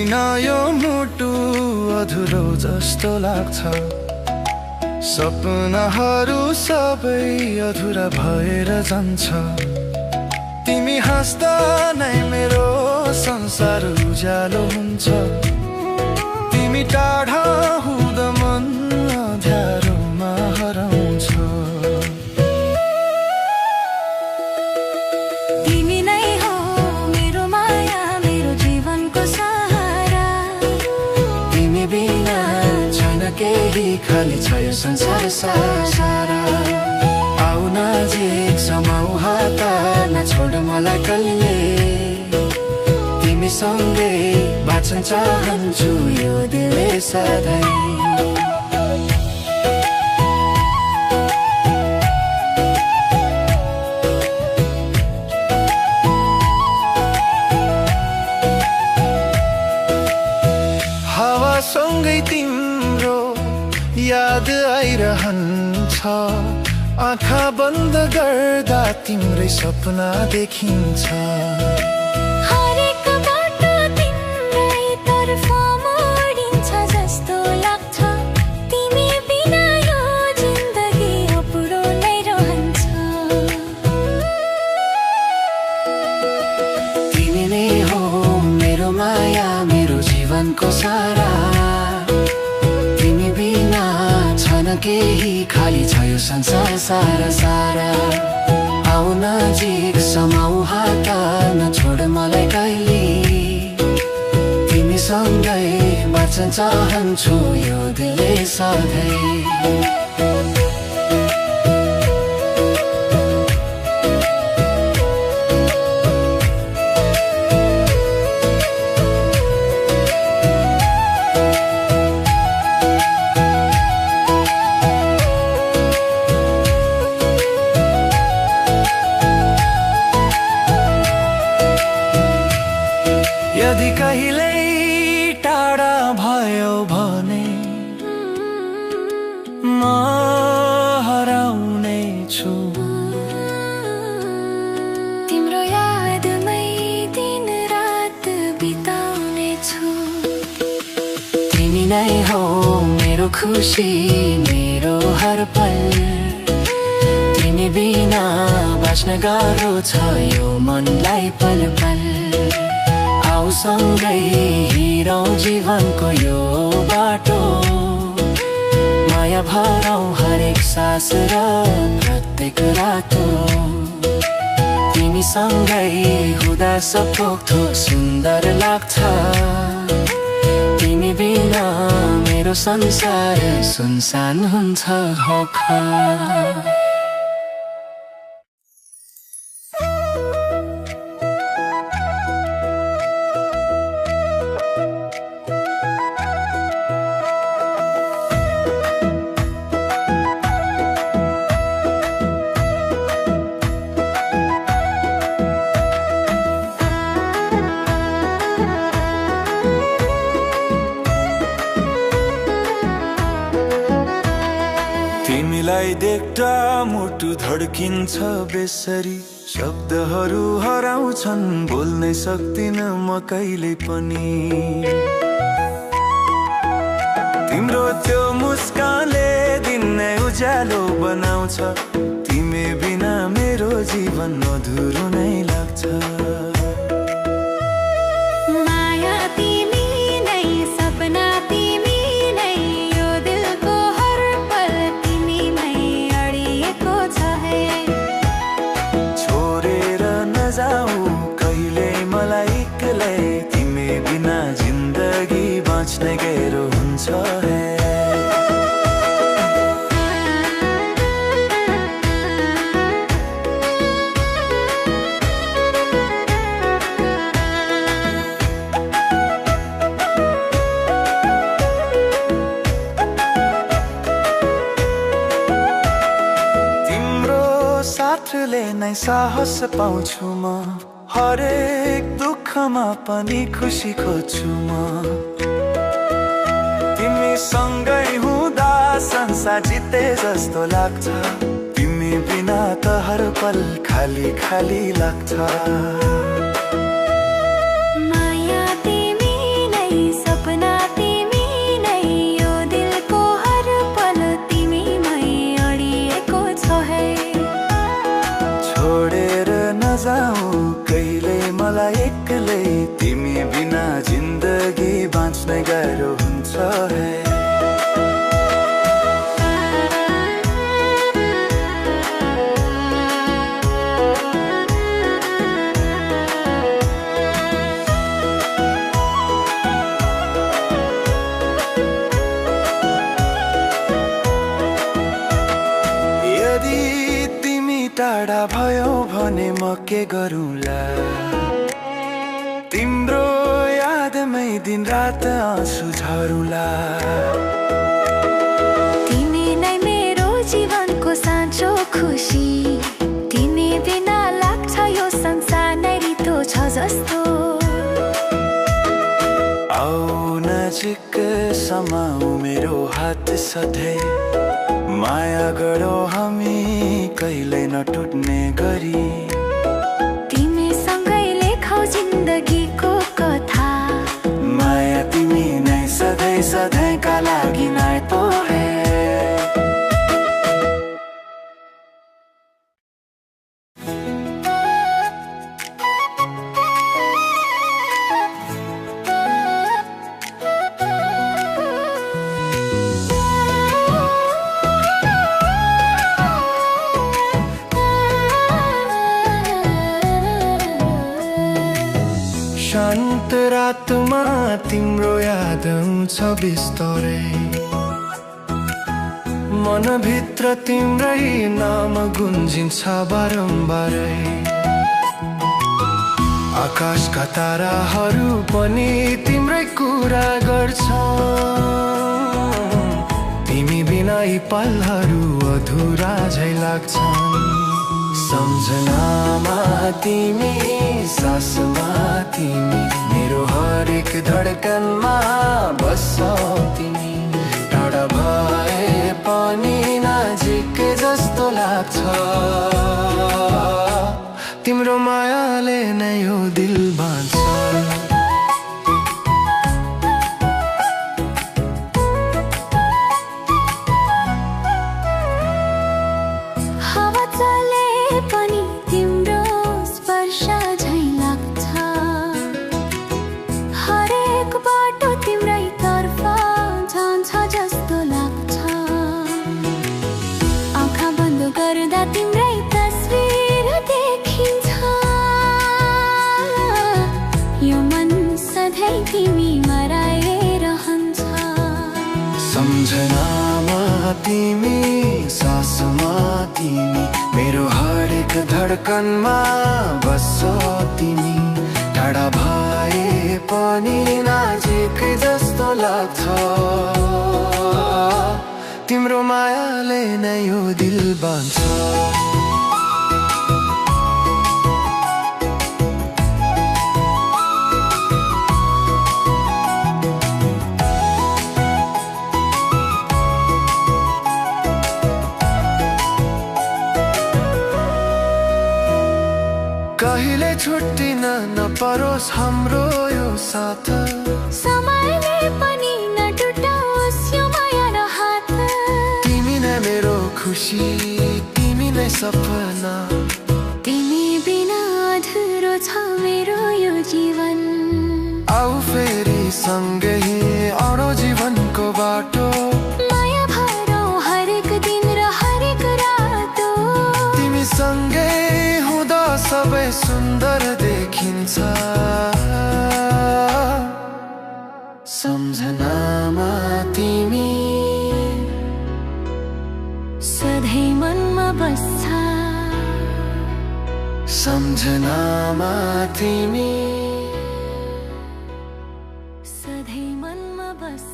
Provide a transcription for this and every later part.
बिना यो मुटु अधुरो जस्तो लाग्छ। सपनाहरू सबै अधुरा भएर जान्छ। तिमी हाँस्दा नै मेरो संसार उज्यालो हुन्छ। तिमी टाढा हुँदा मन अँध्यारोमा हराउँछ। तिमी नै हो मेरो माया, मेरो जीवनको सहारा। तिमी बिना छैन केही, खाली छ यो संसार सारा। आउ नजिक समाउ हात, नछोड मलाई कहिले। तिमी सँगै बाँच्न चाहन्छु यो दिलले सधैँ। हावासँगै तिम्रो याद आइरहन्छ। आँखा बन्द गर्दा तिम्रै सपना देखिन्छ। हरेक बाटो तिम्रै तर्फ मोडिन्छ जस्तो लाग्छ। तिमी बिना यो जिन्दगी अपुरो नै रहन्छ। तिमी नै हो मेरो माया, मेरो जीवनको सारा। तिमी बिना छैन केही, खाली छ यो संसार सारा। आउ नजिक समाउ हात, नछोड मलाई कहिले। तिमी सँगै बाँच्न चाहन्छु यो दिलले सधैँ। यदि कहिल्यै टाढा भयो भने म हराउने छु। तिम्रो यादमै दिन रात बिताउने छु। तिमी नै हो मेरो खुसी, मेरो हर पल। तिमी बिना बाँच्न गाह्रो छ यो मनलाई पल पल। आउ सँगै हिँडौँ जीवनको यो बाटो। माया भरौँ हरेक सास र प्रत्येक रातो। तिमी सँगै हुँदा सब थोक सुन्दर लाग्छ। तिमी बिना मेरो संसार सुनसान हुन्छ होखा। तिमीलाई देख्दा मुटु धड्किन्छ बेसरी। शब्दहरू हराउँछन्, बोल्नै सक्दिन म कहिले पनि। तिम्रो त्यो मुस्कानले दिन नै उज्यालो बनाउँछ। तिमी बिना मेरो जीवन अधुरो नै लाग्छ। माया तिमी नै, सपना तिमी नै, यो दिलको हर पल तिमीमै अडिएको छ है। छोडेर नजाऊ कहिले मलाई एक्लै। तिमी बिना जिन्दगी बाँच्नै गाह्रो हुन्छ है। साथले नै साहस पाउँछु म। हरेक दुःखमा पनि खुसी खोज्छु म। तिमी सँगै हुँदा संसार जिते जस्तो लाग्छ। तिमी बिना त हर पल खाली खाली लाग्छ। माया तिमी नै, के गरौँला तिम्रो यादमै दिन रात आँसु झरुला तिमी नै मेरो जीवनको साँचो खुसी तिमी बिना लाग्छ यो संसार नै रित्तो छ जस्तो आऊ नजिक समाऊ मेरो हात सधैँ माया गरौ हामी कहिल्यै नटुट्ने गरी तिमीसँगै लेखौ जिन्दगीको कथा माया तिमी नै सधैँ सधैँका लागि नै तो है शान्त रातमा तिम्रो याद आउँछ बिस्तरै मनभित्र तिम्रै नाम गुन्जिन्छ बारम्बारै आकाशका ताराहरू पनि तिम्रै कुरा गर्छ तिमी बिना यी पलहरू अधुरा झै लाग्छन् सम्झनामा तिमी सासमा तिमी मेरो हरेक धडकनमा बस्छौ तिमी टाढा भए पनि नजिक जस्तो लाग्छ तिम्रो मायाले नै यो दिल बाँध्छ सम्झनामा तिमी सासमा तिमी मेरो हरेक धडकनमा बस्छौ तिमी टाढा भए पनि नजिक जस्तो लाग्छ तिम्रो मायाले नै यो दिल बाँध्छ कहिले छुट्टिन नपरोस् हाम्रो यो साथ समयले पनि नटुटाओस् यो माया र हात तिमी नै मेरो खुसी तिमी नै सपना तिमी बिना अधुरो छ मेरो यो जीवन आऊ फेरि सँगै अरू जीवनको बाटो माया भरौ हरेक दिन र हरेक रातो तिमी सँगै हुँदा सबै सुन्दर देखिन्छ सम्झनामा तिमी सधैँ मनमा बस्छ सम्झनामा तिमी सधैँ मनमा बस्छ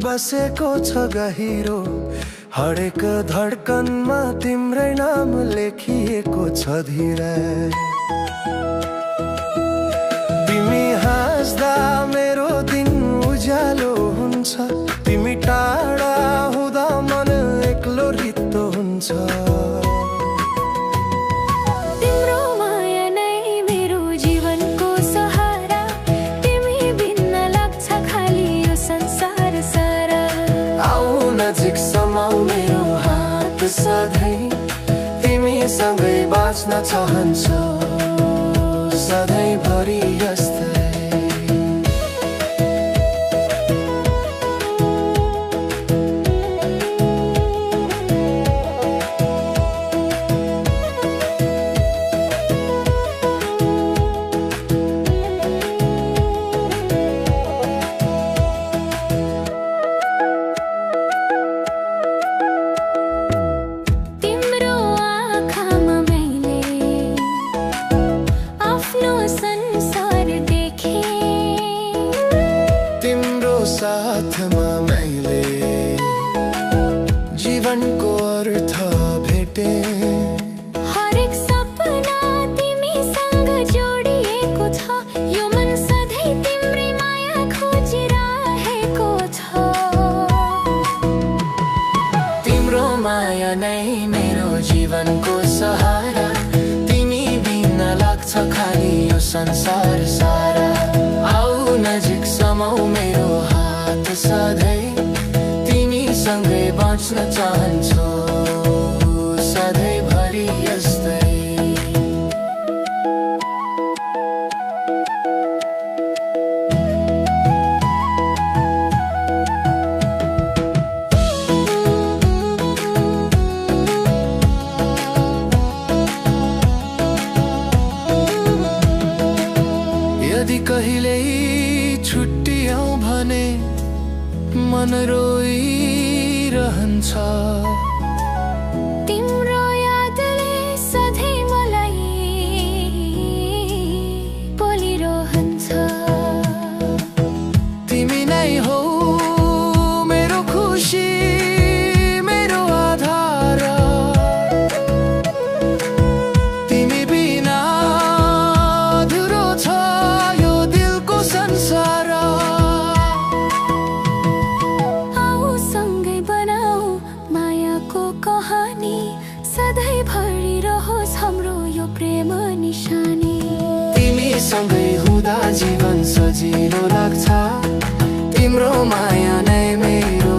बसेको छ गहिरो हरेक धडकनमा तिम्रै नाम लेखिएको छ धीरै तिमी हाँस्दा मेरो दिन उज्यालो हुन्छ तिमी टाढा हुँदा मन एक्लो रित्तो हुन्छ तिम्रो माया नै मेरो जीवनको सहारा तिमी बिना लाग्छ खाली यो संसार सारा नजिक समाऊ मेरो हात सधैँ तिमीसँगै चाहन्छौ सधैँभरि यस्तै। साथमा मैले जीवनको अर्थ भेटे। हरेक सपना तिमीसँग जोडिएको छ, यो मन सधैँ तिम्रै माया खोजिरहेको छ। तिम्रो माया नै मेरो जीवनको सहारा, तिमी बिना लाग्छ खाली यो संसार सारा। आऊ नजिक समाऊ मेरो हात सधैँ, तिमीसँगै बाँच्न चाहन्छु सधैँभरि यस्तै। यदि कहिल्यै छुट्टियौँ भने मन रोइरहन्छ। तिम्रो यादले सधैँ मलाई बोलिरहन्छ। तिमी नै हौ मेरो खुसी, मेरो आधार। तिमी बिना अधुरो छ यो दिलको संसार। सधैँभरि रहोस् हाम्रो यो प्रेम निशानी। तिमीसँगै हुँदा जीवन सजिलो लाग्छ, तिम्रो माया नै मेरो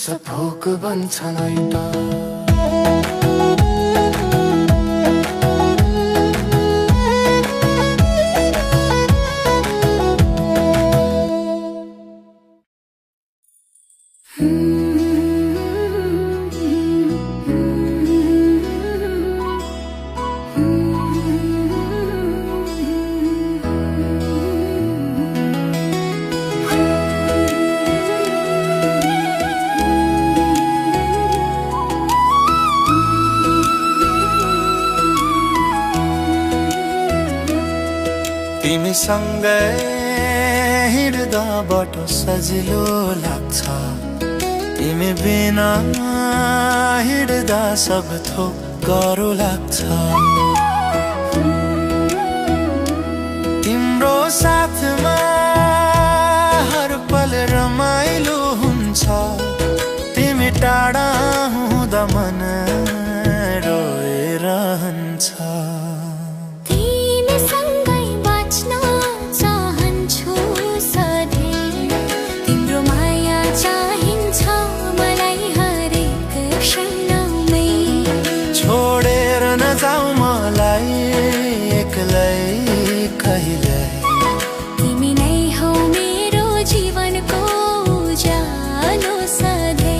सपोक बन्छ नै त। तिमीसँगै हिँड्दा बाटो सजिलो लाग्छ, तिमी बिना हिँड्दा सब थोक गाह्रो लाग्छ। तिम्रो साथमा हर पल रमाइलो हुन्छ, तिमी टाढा हुँदा मन रोइरहन्छ। छोडेर नजाऊ मलाई एक्लै कहिल्यै। तिमी नै हौ मेरो जीवनको उज्यालो सधैँ।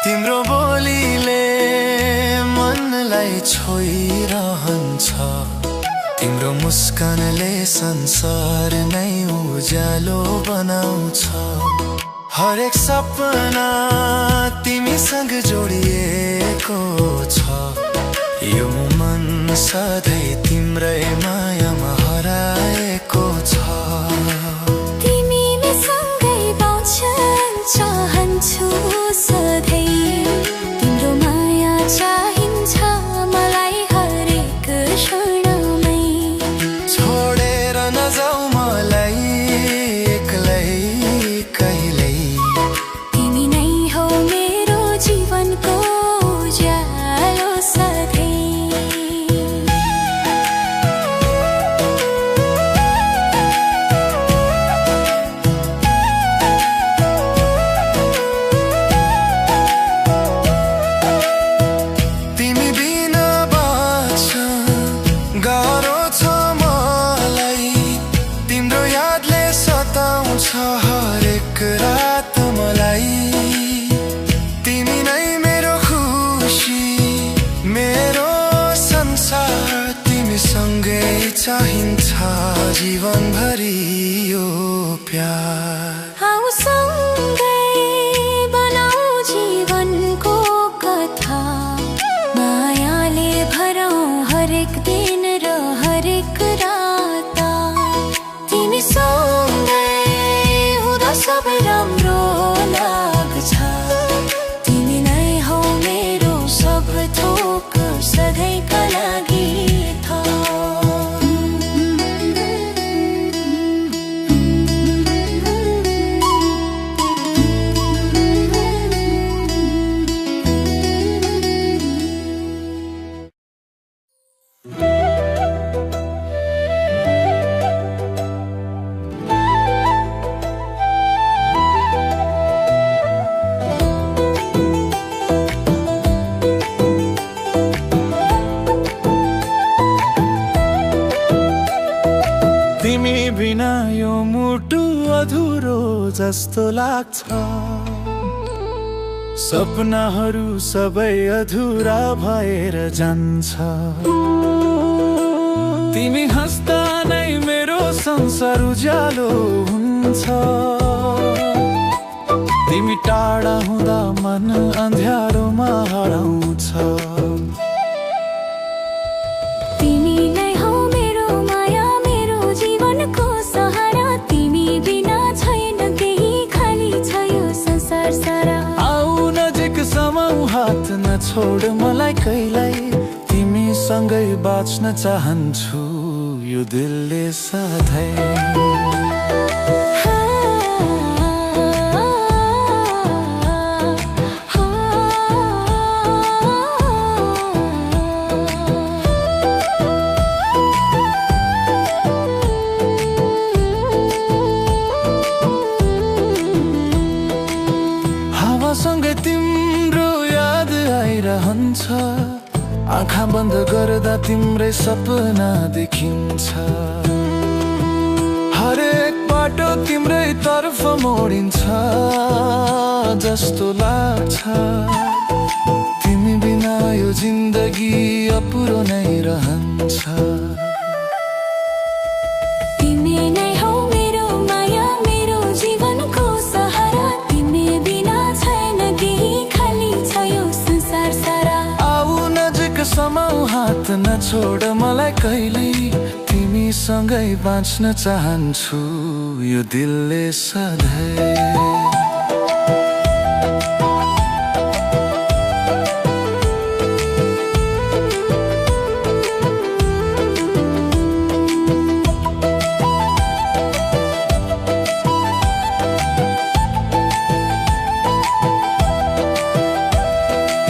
तिम्रो बोलीले मनलाई छोइरहन्छ, तिम्रो मुस्कानले संसार नै उज्यालो बनाउँछ। हरेक सपना तिमीसँग जोडिएको छ, यो मन सधैँ तिम्रै मायामा हराएको छ। तिमीसँगै बाँच्न चाहन्छु सधैँ, तिम्रो माया चाहिन्छ मलाई हरेक क्षणमै। छोडेर नजाऊ मलाई एक्लै कहिल्यै। तिमी नै चाहिन्छ जीवनभरि यो प्यार। आऊ सँगै बनाऊ जीवनको कथा, मायाले भरौँ हरेक दिन र हरेक रात। तिमी सँगै हुँदा सबै राम्रो लाग्छ। तिमी नै हौ मेरो सब थोक सधैँका लागि। तिमी बिना यो मुटु अधुरो जस्तो लाग्छ। सपनाहरू सबै अधुरा भएर जान्छ। तिमी हँस्दा नै मेरो संसार उज्यालो हुन्छ। तिमी टाढा हुँदा मन अँध्यारोमा हराउँछ। हात नछोड मलाई कहिल्यै, तिमीसँगै बाँच्न चाहन्छु यो दिलले सधैँ। हावासँगै तिम्रो याद आइरहन्छ। आँखा बन्द गर्दा तिम्रै सपना देखिन्छ। हरेक बाटो तिम्रै तर्फ मोडिन्छ जस्तो लाग्छ। तिमी बिना यो जिन्दगी अपुरो नै रहन्छ। तिमी नै हौ मेरो माया, मेरो जीवनको सहारा। तिमी बिना छैन केही, खाली छ यो संसार सारा। आऊ नजिक समाऊ हात नछोड मलाई कहिल्यै, तिमीसँगै बाँच्न चाहन्छु यो दिलले सधैँ।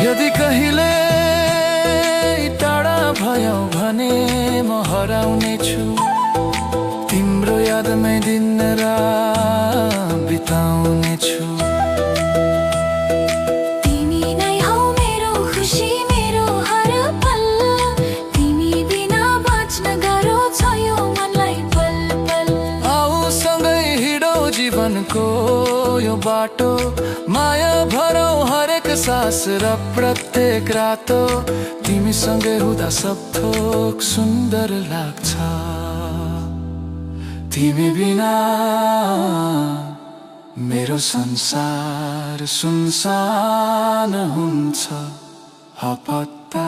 यदि कहिले टाढा भयौ भने म हराउने छु। तिम्रो यादमै दिन रात बिताउने छु। तिमी नै हौ मेरो खुसी, मेरो हर पल। तिमी बिना बाँच्न गाह्रो छ यो मनलाई पल पल। आऊ सँगै हिँडौ जीवनको यो बाटो, माया भरौ हरेक सास र प्रत्येक रातो। तिमीसँगै हुँदा सब थोक सुन्दर लाग्छ। तिमी बिना मेरो संसार सुनसान हुन्छ हपत्ता।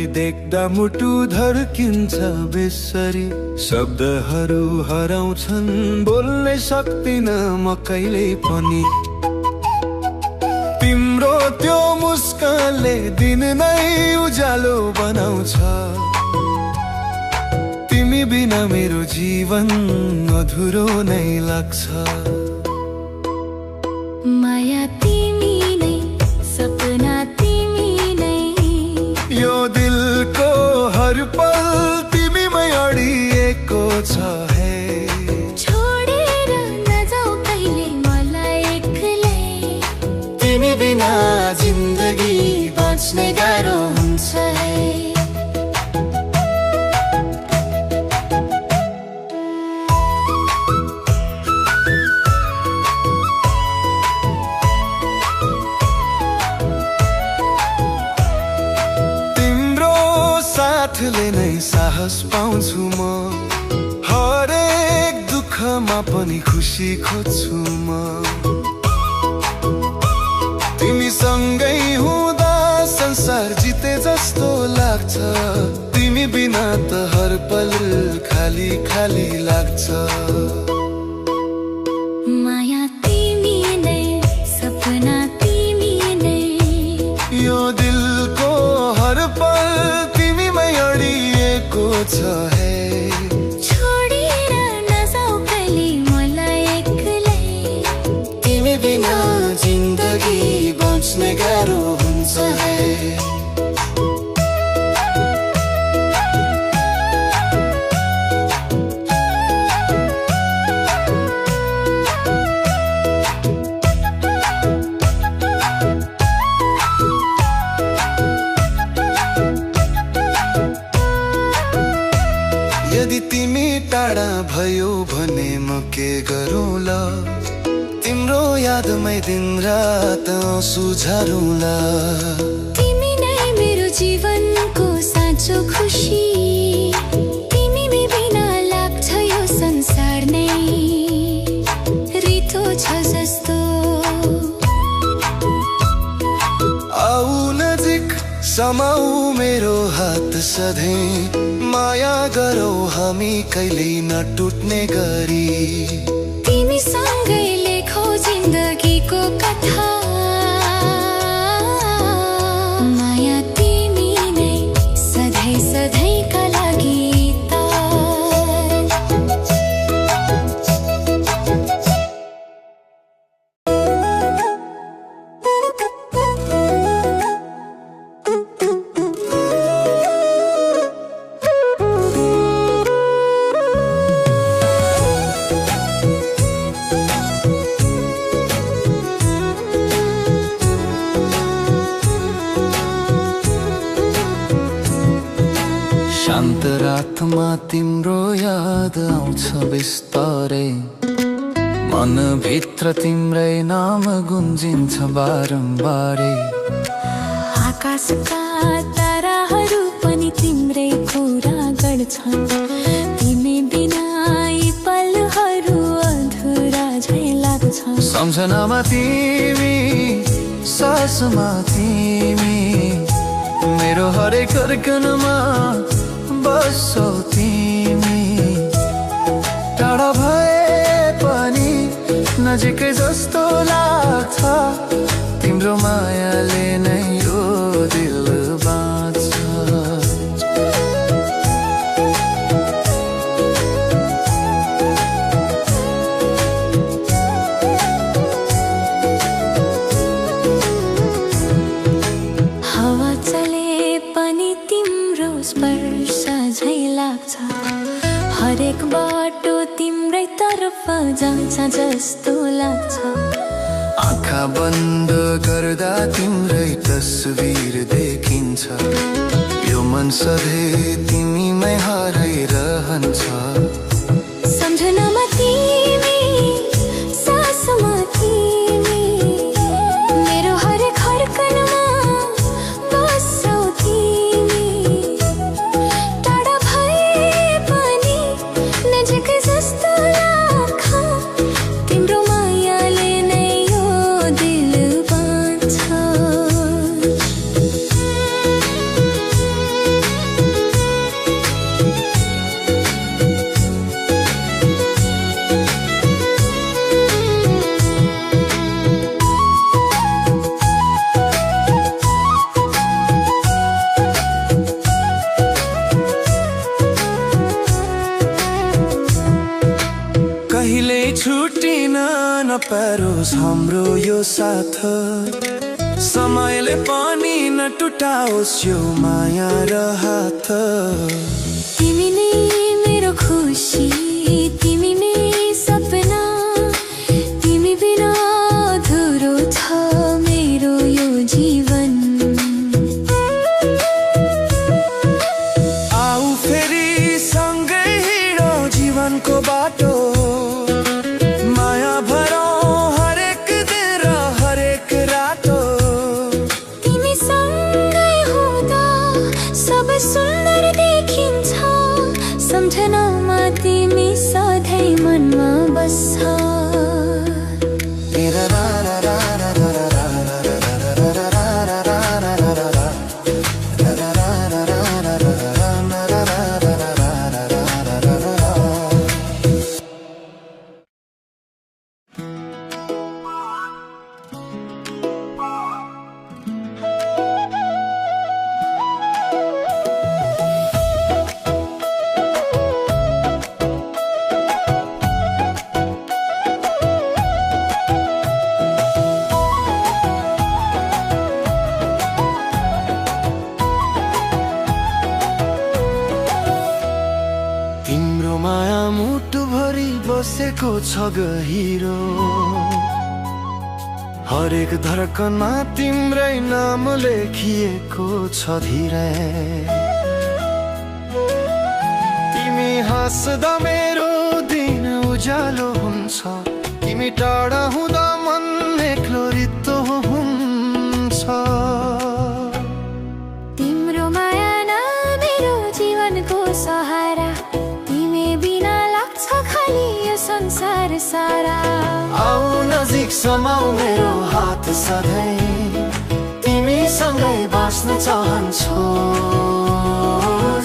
देख्दा मुटु धड्किन्छ बेसरी। शब्दहरू हराउँछन्, बोल्नै सक्दिन म कहिल्यै पनि। तिम्रो त्यो मुस्कानले दिन नै उज्यालो बनाउँछ। तिमी बिना मेरो जीवन अधुरो नै लाग्छ। बिना जिन्दगी बाँच्ने गाह्रो हुन्छ है। तिम्रो साथले नै साहस पाउँछु म, हरेक दुःखमा पनि खुसी खोज्छु म। तिमी सँगै हुँदा संसार जिते जस्तो लाग्छ, तिमी बिना त हर पल खाली खाली लाग्छ। माया तिमी नै, सपना तिमी नै, यो दिलको हर पल तिमीमै अडिएको छ है। छोडेर नजाऊ कहिले मलाई एक्लै, तिमी बिना जिन्दगी बाँच्ने गाह्रो हुन्छ है। यदि तिमी टाढा भयो भने म के गरौँला, तिम्रो यादमै दिन रात आँसु झरौँला। तिमी नै मेरो जीवनको साँचो खुसी, तिमी बिना लाग्छ यो संसार नै रितो छ जस्तो। आऊ नजिक समाऊ मेरो हात सधैँ, माया गरौ हामी कहिल्यै नटुट्ने गरी। तिमी सँगै लेखौ जिन्दगीको कथा, माया तिमी नै सधैँ सधैँका लागि त। शान्त रातमा तिम्रो याद आउँछ बिस्तारै, मनभित्र तिम्रै नाम गुन्जिन्छ बारम्बारै। आकाशका ताराहरू पनि तिम्रै कुरा गर्छन्, तिमी बिना यी पलहरू अधुरा झै लाग्छन्। सम्झनामा तिमी, सासमा तिमी, मेरो हरेक धड्कनमा बस्छौ तिमी। टाढा भए पनि नजिकै जस्तो लाग्छ, तिम्रो मायाले नै यो दिल बाँच्छ। हावा चले पनि तिम्रो स्पर्श झै लाग्छ, हरेक बाटो तिम्रै तर्फ जान्छ जस्तो लाग्छ। आँखा बन्द गर्दा तिम्रै तस्बिर देखिन्छ, यो मन सधैँ तिमीमै हराइरहन्छ। सम्झनामा तिमी, सासमा तिमी, मेरो हरेक धड्कनमा बस्छौ तिमी। टाढा भए पनि नजिकै जस्तो लाग्छ, तिम्रो मायाले नै यो दिल बाँच्छ। कहिल्यै छुटिन नपारोस् हाम्रो यो साथ, समयले पनि नटुटाओस् यो माया र हात। तिमी नै मेरो खुसी, तिमी नै सपना, तिमी बिना अधुरो छ मेरो जीवनको बाटो माया भरौँ हरेक दिन र हरेक रातो। तिमीसँगै हुँदा सबै सुन्दर देखिन्छ, सम्झनामा तिमी सधैँ मनमा बस्छ। तिम्रो माया मुटुभरि बसेको छ गहिरो, हरेक धड्कनमा तिम्रै नाम लेखिएको छ धीरै। तिमी हाँस्दा मेरो दिन उज्यालो हुन्छ, तिमी टाढा हुँदा मन एक्लो रित्तो हुन्छ। तिम्रो माया न मेरो जीवनको सहारा, तिमी बिना लाग्छ खाली यो संसार सारा। आऊ नजिक समाऊ मेरो हात सधैँ, तिमीसँगै बाँच्न चाहन्छु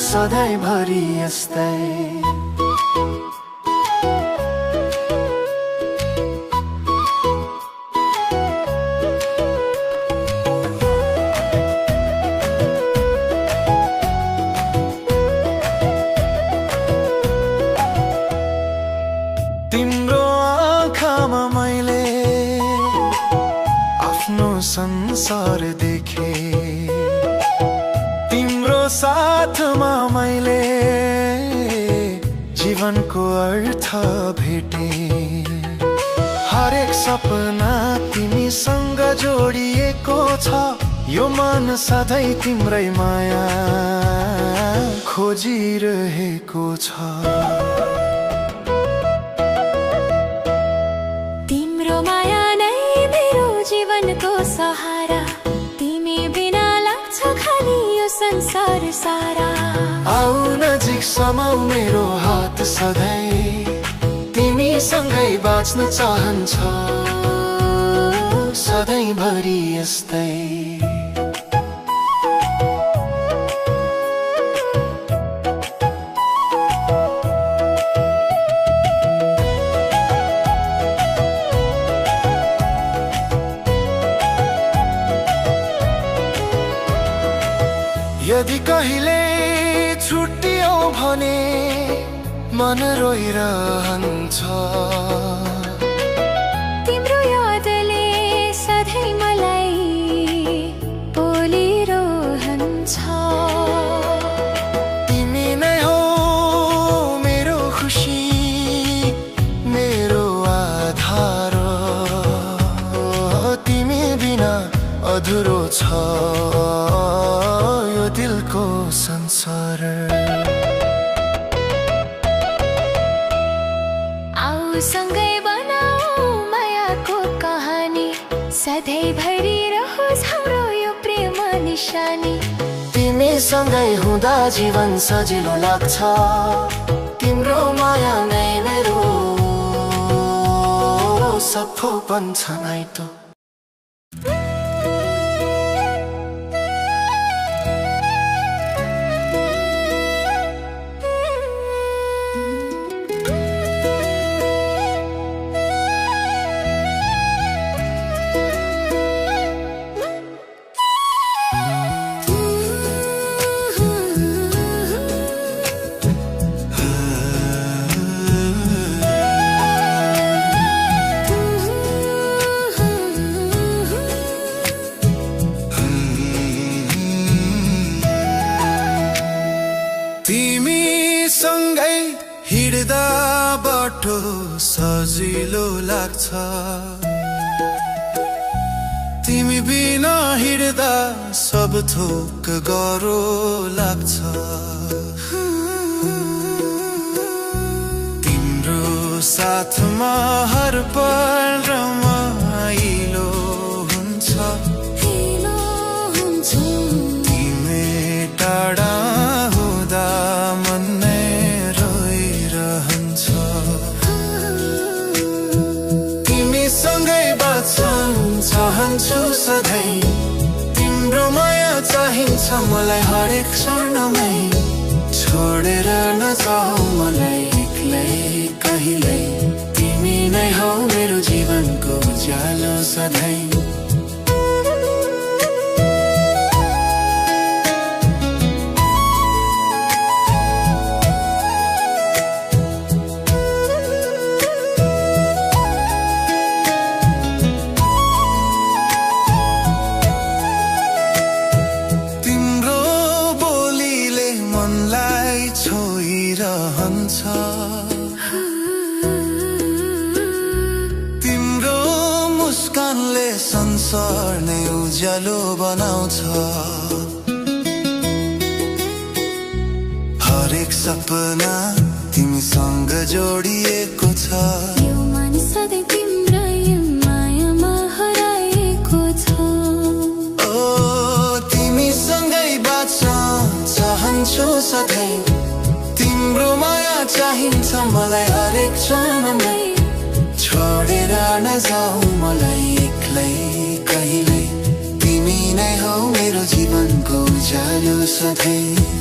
सधैँभरि यस्तै। तिम्रो आँखामा मैले आफ्नो संसार देखे, तिम्रो साथमा मैले जीवनको अर्थ भेटे। हरेक सपना तिमीसँग जोडिएको छ, यो मन सधैँ तिम्रै माया खोजिरहेको छ। जीवनको सहारा, तिमी बिना लाग्छ खाली यो संसार सारा। आऊ नजिक समाऊ मेरो हात सधैँ, तिमीसँगै बाँच्न चाहन्छ सधैँभरि यस्तै। यदि कहिले छुट्टियौ भने मन रोइरहन्छ, तिम्रो यादले सधैँ मलाई बोलिरहन्छ। तिमी नै हो मेरो खुसी, मेरो आधार, तिमी बिना अधुरो छ यो दिलको संसार। आऊ सँगै बनाऊ मायाको कहानी, सधैँभरि रहोस् हाम्रो यो प्रेम निशानी। तिमीसँगै हुँदा जीवन सजिलो लाग्छ, तिम्रो माया नै मेरो सफोपन छ नाइटो। तिमीसँगै हिँड्दा बाटो सजिलो लाग्छ, तिमी बिना हिँड्दा सब थोक गाह्रो लाग्छ। साथमा हर पल रमाइलो हुन्छ तिमी टाढा हुँदा मन नै रोइरहन्छ तिमीसँगै बाँच्न चाहन्छु सधैँ तिम्रो माया चाहिन्छ मलाई हरेक क्षणमै छोडेर नजाऊ मलाई एक्लै कहिल्यै तिमी नै हौ मेरो जीवनको उज्यालो सधैँ तिम्रो मुस्कानले संसार नै उज्यालो बनाउँछ हरेक सपना तिमीसँग जोडिएको छ यो मन सधैँ तिम्रै मायामा हराएको छ ओ तिमीसँगै बाँच्न चाहन्छु सधैँ तिम्रो माया चाहिन्छ मलाई हरेक क्षणमै छोडेर नजाऊ मलाई एक्लै कहिल्यै तिमी नै हौ मेरो जीवनको उज्यालो सधैँ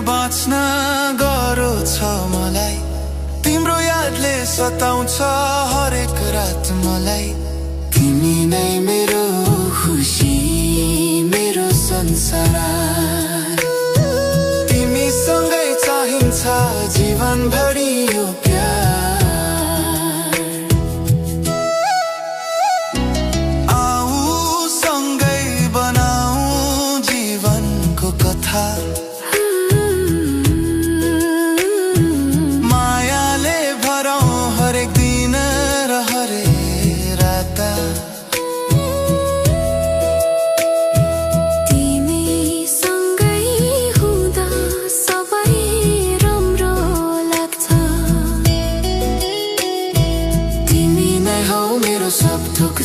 बाँच्न गाह्रो छ मलाई तिम्रो यादले सताउँछ हरेक रात मलाई तिमी नै मेरो खुसी मेरो संसार तिमीसँगै चाहिन्छ जीवनभरि यो प्यार आऊ सँगै बनाऊ जीवनको कथा सब थोक